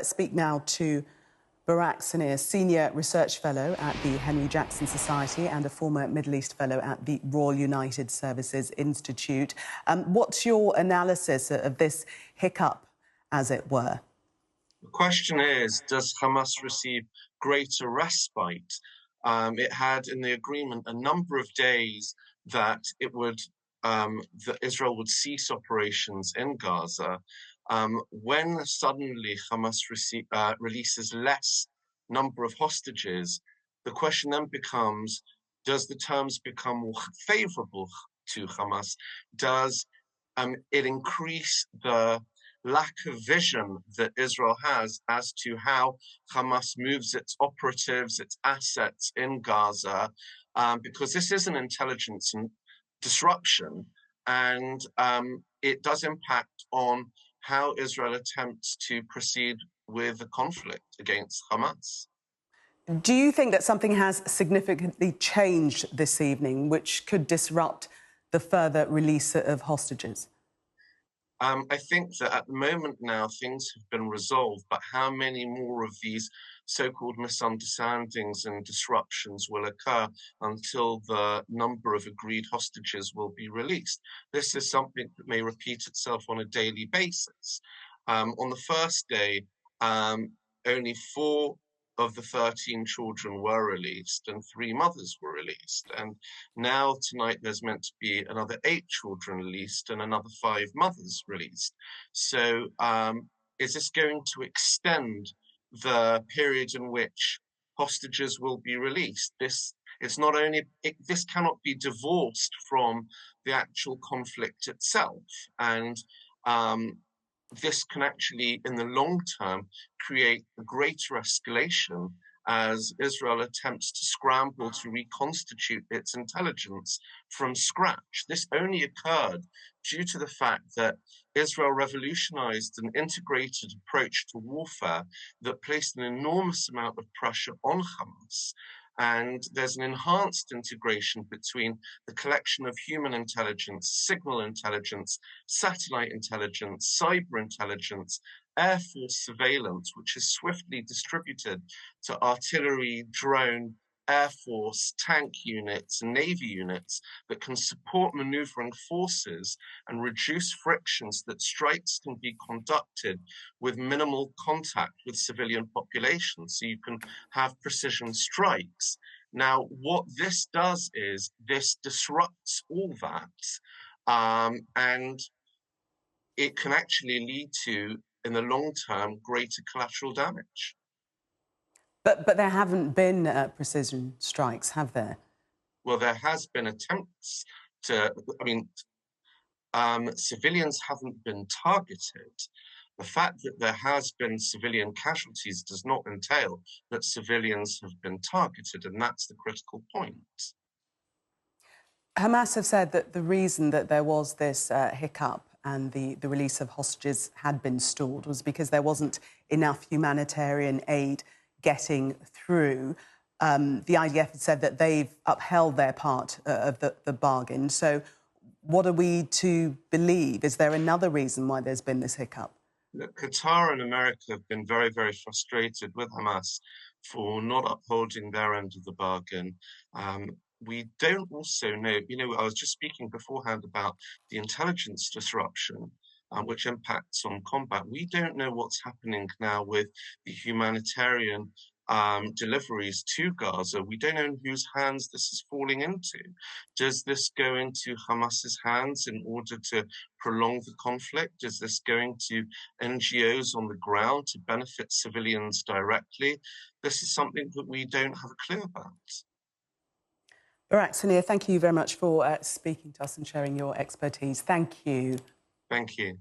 Let's speak now to Barak, Senior Research Fellow at the Henry Jackson Society and a former Middle East Fellow at the Royal United Services Institute. What's your analysis of this hiccup, as it were? The question is, does Hamas receive greater respite? It had in the agreement a number of days that that Israel would cease operations in Gaza. When suddenly Hamas releases less number of hostages, the question then becomes, does the terms become more favorable to Hamas? Does it increase the lack of vision that Israel has as to how Hamas moves its operatives, its assets in Gaza, because this is an intelligence disruption, and it does impact on how Israel attempts to proceed with the conflict against Hamas. Do you think that something has significantly changed this evening, which could disrupt the further release of hostages? I think that at the moment now things have been resolved, but how many more of these so-called misunderstandings and disruptions will occur until the number of agreed hostages will be released? This is something that may repeat itself on a daily basis. On the first day, only 4 of the 13 children were released and 3 mothers were released. And now tonight there's meant to be another 8 children released and another 5 mothers released. So is this going to extend the period in which hostages will be released? This cannot be divorced from the actual conflict itself. And this can actually, in the long term, create a greater escalation as Israel attempts to scramble to reconstitute its intelligence from scratch. This only occurred due to the fact that Israel revolutionized an integrated approach to warfare that placed an enormous amount of pressure on Hamas. And there's an enhanced integration between the collection of human intelligence, signal intelligence, satellite intelligence, cyber intelligence, Air Force surveillance, which is swiftly distributed to artillery, drone, Air Force, tank units, and Navy units that can support maneuvering forces and reduce frictions that strikes can be conducted with minimal contact with civilian populations. So you can have precision strikes. Now, what this does is this disrupts all that, and it can actually lead to, in the long term, greater collateral damage. But there haven't been precision strikes, have there? Well, there has been attempts to, civilians haven't been targeted. The fact that there has been civilian casualties does not entail that civilians have been targeted, and that's the critical point. Hamas have said that the reason that there was this hiccup and the release of hostages had been stalled was because there wasn't enough humanitarian aid getting through. The IDF had said that they've upheld their part of the bargain. So what are we to believe? Is there another reason why there's been this hiccup? Look, Qatar and America have been very, very frustrated with Hamas for not upholding their end of the bargain. We don't also know, I was just speaking beforehand about the intelligence disruption, which impacts on combat. We don't know what's happening now with the humanitarian deliveries to Gaza. We don't know in whose hands this is falling into. Does this go into Hamas's hands in order to prolong the conflict? Is this going to NGOs on the ground to benefit civilians directly? This is something that we don't have a clue about. Barak, thank you very much for speaking to us and sharing your expertise. Thank you. Thank you.